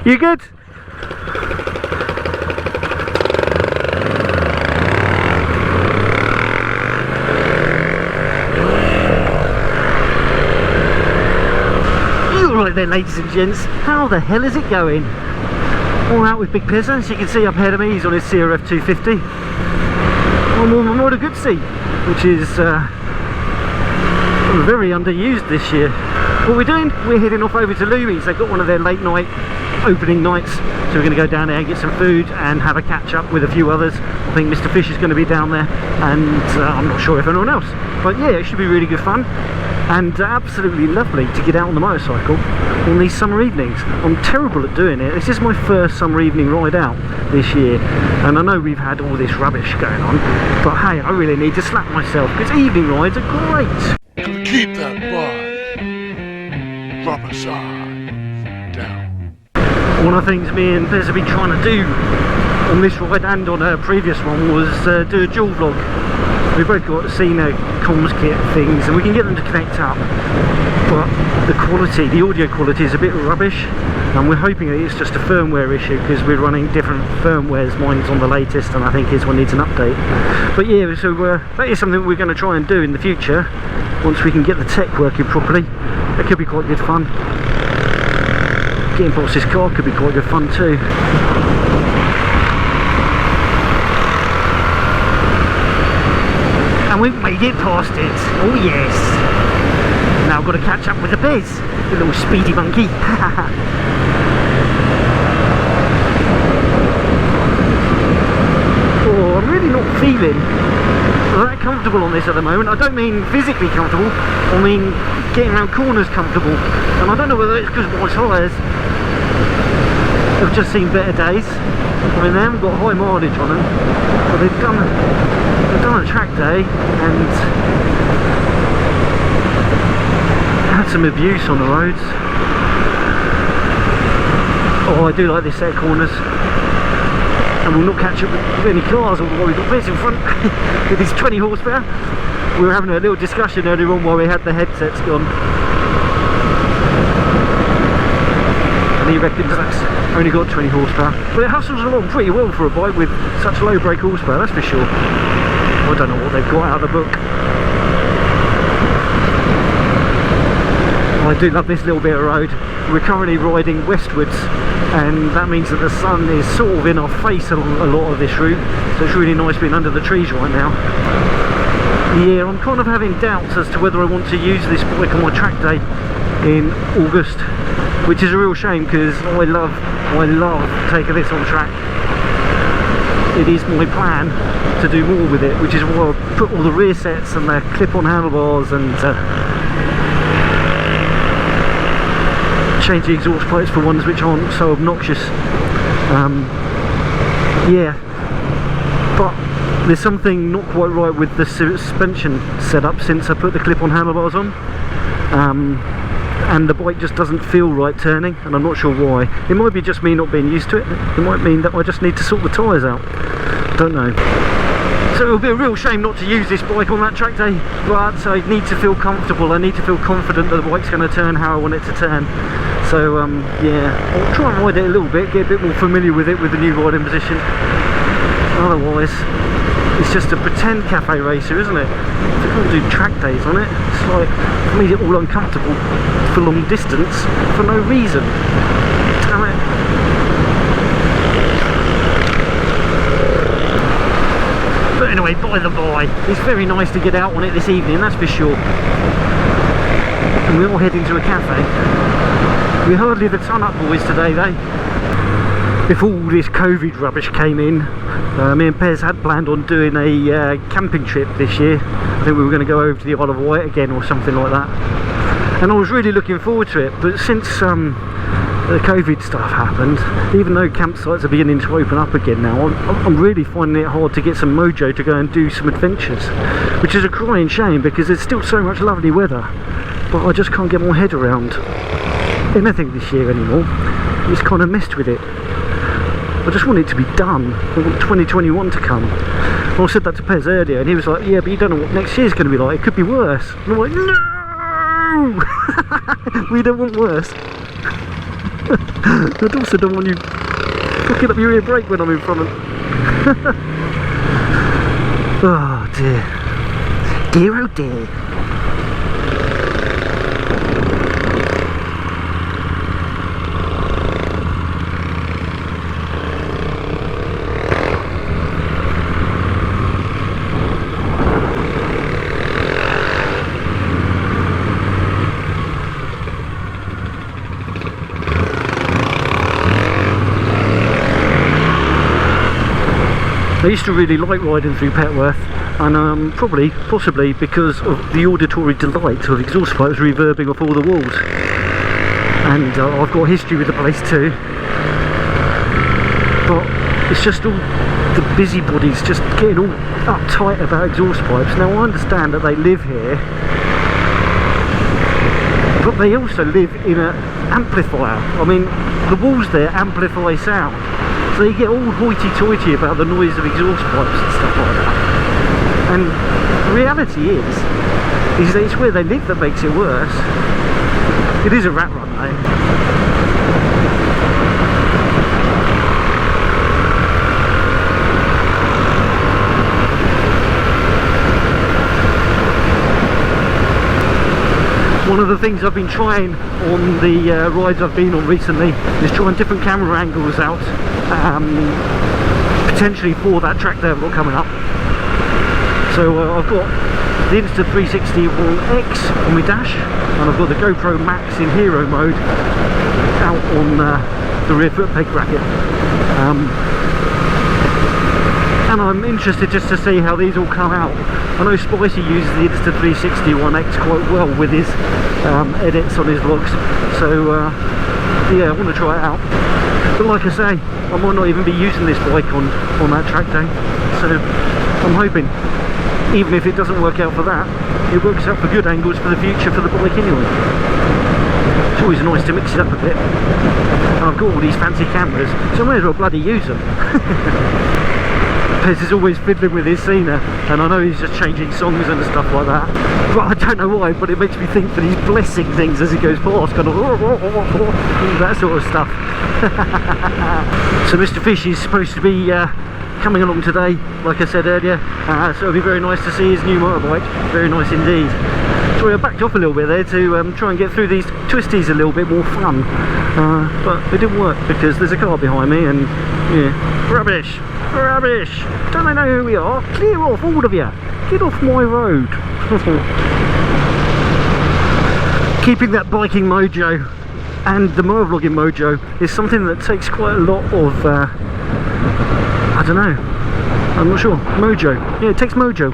You good? Right then, ladies and gents, how the hell is it going? All out with Big Pizza, as you can see up ahead of me, he's on his CRF 250. I'm on my Moto Guzzi, which is very underused this year. What we're doing, we're heading off over to Loomies. They've got one of their late night opening nights, so we're going to go down there and get some food and have a catch up with a few others. I think Mr Fish is going to be down there, and I'm not sure if anyone else, but yeah, it should be really good fun. And absolutely lovely to get out on the motorcycle on these summer evenings. I'm terrible at doing it. This is my first summer evening ride out this year, and I know we've had all this rubbish going on, but hey, I really need to slap myself because evening rides are great. Keep that rubber side down. One of the things me and Bez have been trying to do on this ride and on a previous one was do a dual vlog. We've both got Cena comms kit things and we can get them to connect up, but the quality, the audio quality is a bit rubbish, and we're hoping that it's just a firmware issue because we're running different firmwares. Mine's on the latest and I think his one needs an update. But yeah, so that is something we're going to try and do in the future once we can get the tech working properly. That could be quite good fun. Getting past this car could be quite good fun too. And we've made it past it. Oh yes. Now I've got to catch up with the Bez, the little speedy monkey. Oh, I'm really not feeling that comfortable on this at the moment. I don't mean physically comfortable, I mean getting around corners comfortable. And I don't know whether it's because my tyres have just seen better days. I mean, they haven't got high mileage on them, but they've done a track day and had some abuse on the roads. Oh, I do like this set of corners, and we'll not catch up with any cars, although we've got Bez in front with his 20 horsepower. We were having a little discussion earlier on while we had the headsets gone, and he reckons that's only got 20 horsepower, but it hustles along pretty well for a bike with such low brake horsepower, that's for sure. I don't know what they've got out of the book. I do love this little bit of road. We're currently riding westwards, and that means that the sun is sort of in our face along a lot of this route, so it's really nice being under the trees right now. Yeah, I'm kind of having doubts as to whether I want to use this bike on my track day in August, which is a real shame because I love taking this on track. It is my plan to do more with it, which is why I put all the rear sets and the clip-on handlebars and change the exhaust plates for ones which aren't so obnoxious. Yeah, but there's something not quite right with the suspension setup since I put the clip-on handlebars on. And the bike just doesn't feel right turning, and I'm not sure why. It might be just me not being used to it. It might mean that I just need to sort the tyres out. Don't know. So it would be a real shame not to use this bike on that track day, but I need to feel comfortable. I need to feel confident that the bike's going to turn how I want it to turn. So yeah, I'll try and ride it a little bit, get a bit more familiar with it with the new riding position. Otherwise, it's just a pretend cafe racer, isn't it? If you can't do track days on it, it's like I've made it all uncomfortable for long distance for no reason. Damn it. But anyway, by the by, it's very nice to get out on it this evening, that's for sure. And we're all heading to a cafe. We're hardly the ton up boys today though. If all this COVID rubbish came in, me and Pez had planned on doing a camping trip this year. I think we were going to go over to the Isle of Wight again or something like that. And I was really looking forward to it, but since the COVID stuff happened, even though campsites are beginning to open up again now, I'm really finding it hard to get some mojo to go and do some adventures, which is a crying shame because there's still so much lovely weather, but I just can't get my head around anything this year anymore. It's kind of messed with it. I just want it to be done. I want 2021 to come. Well, I said that to Pez earlier and he was like, yeah, but you don't know what next year's going to be like, it could be worse. And I'm like, no! We don't want worse. I also don't want you fucking up your ear brake when I'm in front of. Oh dear. Dear oh dear. I used to really like riding through Petworth, and possibly because of the auditory delight of exhaust pipes reverbing off all the walls. And I've got history with the place too, but it's just all the busybodies just getting all uptight about exhaust pipes. Now I understand that they live here, but they also live in an amplifier. I mean, the walls there amplify sound. So you get all hoity-toity about the noise of exhaust pipes and stuff like that. And the reality is that it's where they live that makes it worse. It is a rat run though. One of the things I've been trying on the rides I've been on recently is trying different camera angles out, potentially for that track day I've got coming up. So I've got the Insta360 X on my dash, and I've got the GoPro Max in hero mode out on the rear foot peg bracket. And I'm interested just to see how these all come out. I know Spicy uses the Insta360 X quite well with his edits on his vlogs, so yeah, I want to try it out. But like I say, I might not even be using this bike on that track day, so I'm hoping, even if it doesn't work out for that, it works out for good angles for the future for the bike anyway. It's always nice to mix it up a bit, and I've got all these fancy cameras, so I may as well bloody use them. Pez is always fiddling with his Cena, and I know he's just changing songs and stuff like that, but I don't know why, but it makes me think that he's blessing things as he goes past, kind of that sort of stuff. So Mr Fish is supposed to be coming along today, like I said earlier, so it'll be very nice to see his new motorbike, very nice indeed. Sorry, I backed off a little bit there to try and get through these twisties a little bit more fun, but it didn't work because there's a car behind me, and yeah, rubbish. Rubbish! Don't they know who we are? Clear off, all of you! Get off my road! Keeping that biking mojo and the motovlogging mojo is something that takes quite a lot of, I don't know, I'm not sure, mojo. Yeah, it takes mojo.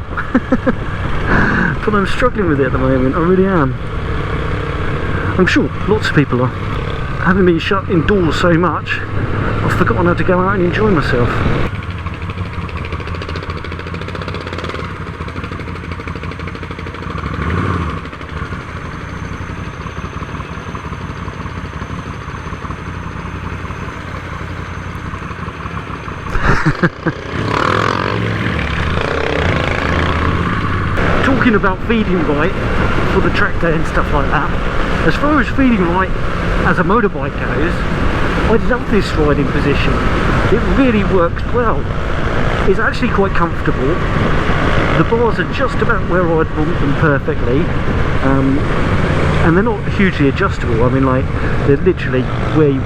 But I'm struggling with it at the moment, I really am. I'm sure lots of people are. Having been shut indoors so much, I've forgotten how to go out and enjoy myself. Talking about feeding right for the track day and stuff like that, as far as feeding right as a motorbike goes, I love this riding position. It really works well. It's actually quite comfortable. The bars are just about where I'd want them perfectly, and they're not hugely adjustable. I mean, like, they're literally where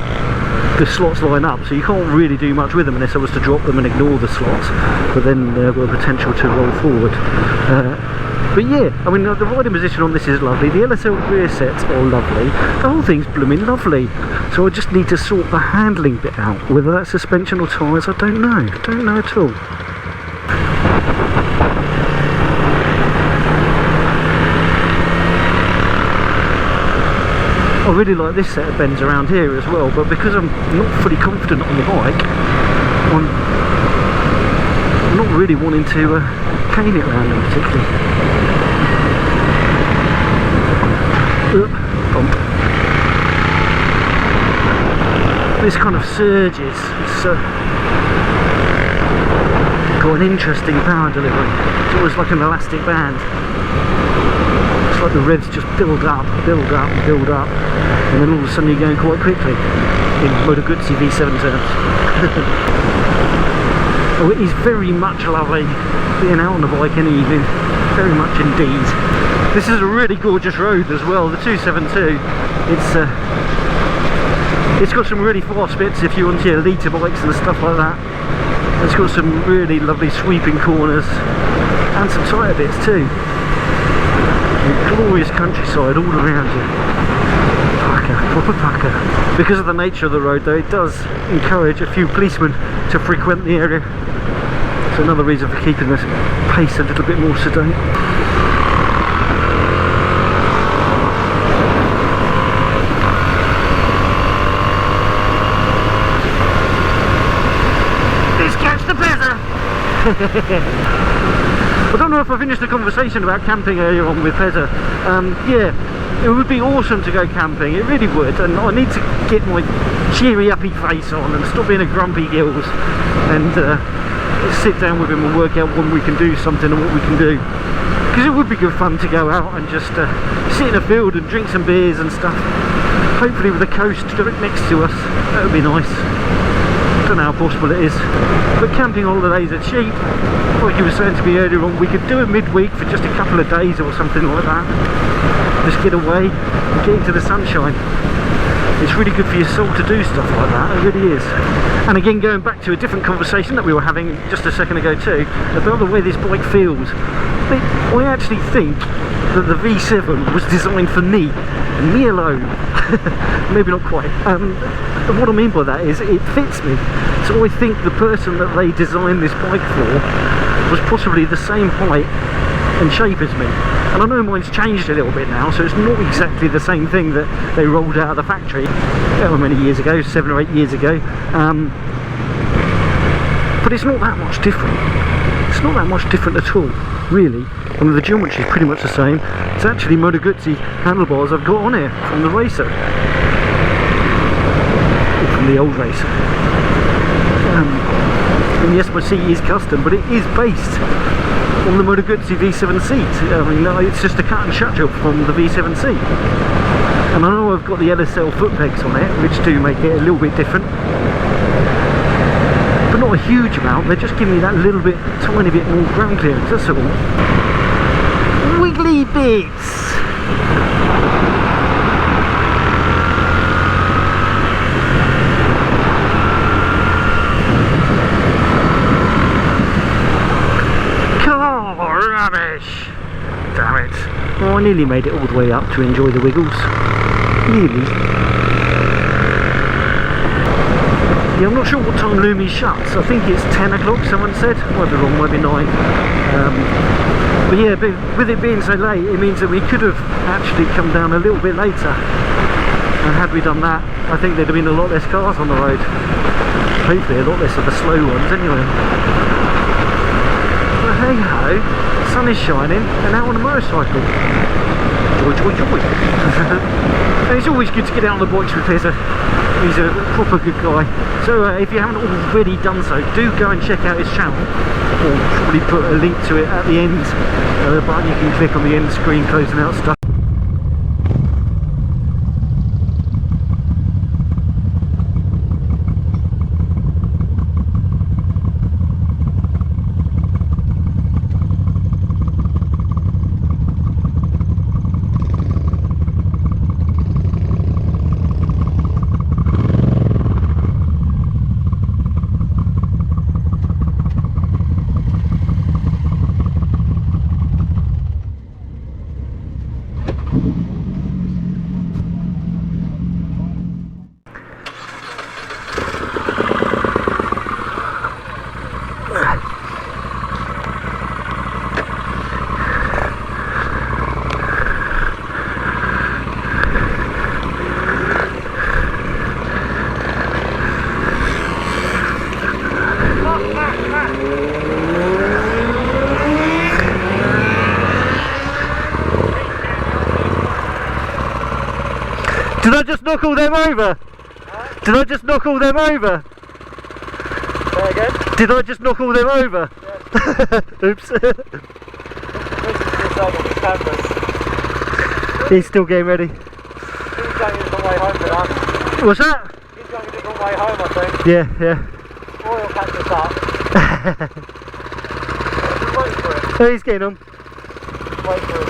the slots line up, so you can't really do much with them unless I was to drop them and ignore the slots, but then they've got the potential to roll forward. But yeah, I mean, the riding position on this is lovely. The LSL rear sets are lovely. The whole thing's blooming lovely. So I just need to sort the handling bit out. Whether that's suspension or tyres, I don't know. Don't know at all. I really like this set of bends around here as well, but because I'm not fully confident on the bike, I'm not really wanting to cane it around them particularly. Bump. This kind of surges. It's got an interesting power delivery. It's almost like an elastic band. It's like the revs just build up, and then all of a sudden you're going quite quickly in Moto Guzzi V7 terms. Oh, it is very much lovely being out on the bike in the evening, very much indeed. This is a really gorgeous road as well, the 272. It's got some really fast bits if you want your litre bikes and stuff like that. It's got some really lovely sweeping corners and some tighter bits too. And glorious countryside all around you. Pucker, proper pucker. Because of the nature of the road though, it does encourage a few policemen to frequent the area. So another reason for keeping this pace a little bit more sedate. I don't know if I finished the conversation about camping earlier on with Pezza. Yeah, it would be awesome to go camping, it really would, and I need to get my cheery uppy face on and stop being a grumpy gills and sit down with him and work out when we can do something and what we can do, because it would be good fun to go out and just sit in a field and drink some beers and stuff, hopefully with the coast direct next to us. That would be nice. I don't know how possible it is, but camping holidays are cheap. Like you were saying to me earlier on, we could do it midweek for just a couple of days or something like that. Just get away and get into the sunshine. It's really good for your soul to do stuff like that, it really is. And again, going back to a different conversation that we were having just a second ago too, about the way this bike feels. I actually think that the V7 was designed for me, and me alone. Maybe not quite. And what I mean by that is it fits me. So I think the person that they designed this bike for was possibly the same height and shape as me. And I know mine's changed a little bit now, so it's not exactly the same thing that they rolled out of the factory however many years ago, 7 or 8 years ago. But it's not that much different. It's not that much different at all, really. I mean, the geometry is pretty much the same. It's actually Moto Guzzi handlebars I've got on here from the racer. Or from the old racer. And yes, my seat is custom, but it is based on the Moto Guzzi V7 seat. I mean, it's just a cut and shut job from the V7 seat. And I know I've got the LSL foot pegs on it, which do make it a little bit different. But not a huge amount, they just give me that little bit, tiny bit more ground clearance, that's all. Wiggly bits! Car rubbish! Damn it. Oh, I nearly made it all the way up to enjoy the wiggles. Nearly. Yeah, I'm not sure what time Loomies shuts. I think it's 10 o'clock, someone said. Might be wrong, might be 9. But yeah, with it being so late, it means that we could have actually come down a little bit later. And had we done that, I think there'd have been a lot less cars on the road. Hopefully a lot less of the slow ones anyway. But hey ho, the sun is shining and out on a motorcycle. Joy, joy, joy. And it's always good to get out on the bikes with Pezza. He's a proper good guy. So if you haven't already done so, do go and check out his channel. I'll probably put a link to it at the end. The button you can click on the end screen closing out stuff. Did I just knock all them over? Huh? Did I just knock all them over? Say again? Did I just knock all them over? Yes. Oops. On the canvas. He's still getting ready. He's going a different way home with us. What's that? He's going a different way home, I think. Yeah, yeah. Or he'll catch us up. Wait for it. Oh, he's getting on. Wait for it.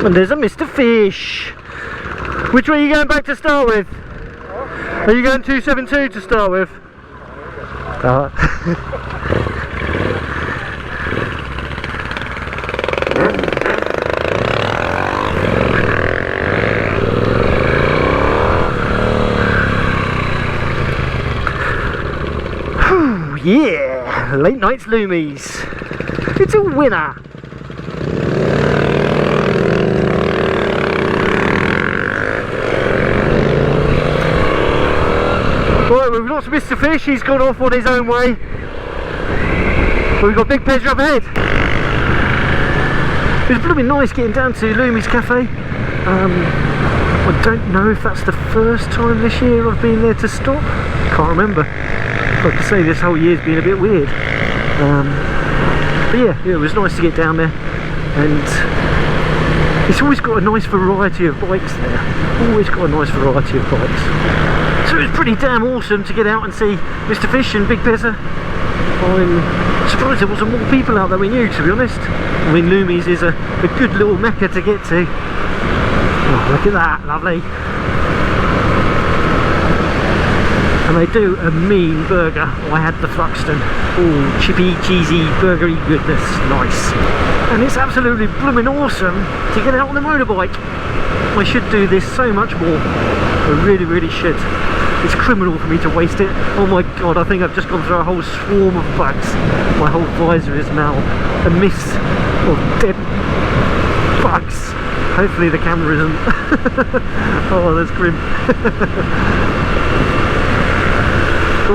And there's a Mr Fish. Which way are you going back to start with? Are you going 272 to start with? Yeah, late nights Loomies. It's a winner. Right, we've lost Mr Fish, he's gone off on his own way. But we've got big pleasure up ahead. It was blooming nice getting down to Loomies Cafe. I don't know if that's the first time this year I've been there to stop. Can't remember. Like I say, this whole year's been a bit weird. But yeah, it was nice to get down there. And it's always got a nice variety of bikes there. Always got a nice variety of bikes. So it was pretty damn awesome to get out and see Mr Fish and Big Pezza. I'm surprised there wasn't more people out that we knew, to be honest. I mean, Loomies is a good little mecca to get to. Oh, look at that, lovely. And they do a mean burger. I had the Thruxton. Oh, chippy, cheesy, burgery goodness, nice. And it's absolutely blooming awesome to get out on the motorbike. I should do this so much more. I really, really should. It's criminal for me to waste it. Oh my god, I think I've just gone through a whole swarm of bugs. My whole visor is now a mist of dead bugs. Hopefully the camera isn't. Oh, that's grim.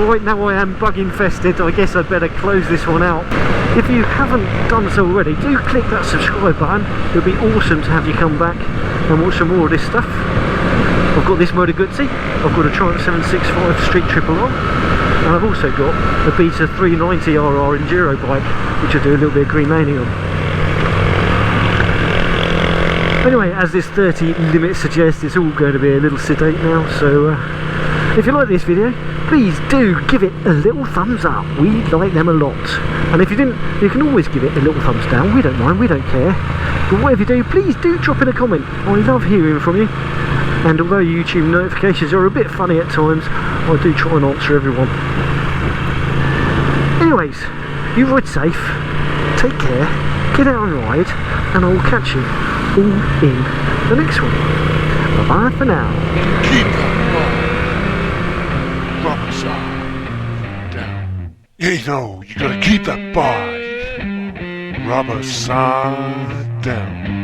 Right now I am bug infested. I guess I'd better close this one out. If you haven't done so already, do click that subscribe button. It would be awesome to have you come back and watch some more of this stuff. I've got this Moto Guzzi, I've got a Triumph 765 Street Triple R, and I've also got a Beta 390RR Enduro bike, which I do a little bit of green laning on. Anyway, as this 30 limit suggests, it's all going to be a little sedate now, so if you like this video, please do give it a little thumbs up. We like them a lot. And if you didn't, you can always give it a little thumbs down. We don't mind, we don't care. But whatever you do, please do drop in a comment. I love hearing from you. And although YouTube notifications are a bit funny at times, I do try and answer everyone. Anyways, you ride safe, take care, get out and ride, and I'll catch you all in the next one. Bye bye for now. Keep that bar. Rubber side down. You know, you gotta keep that bar. Rubber side down.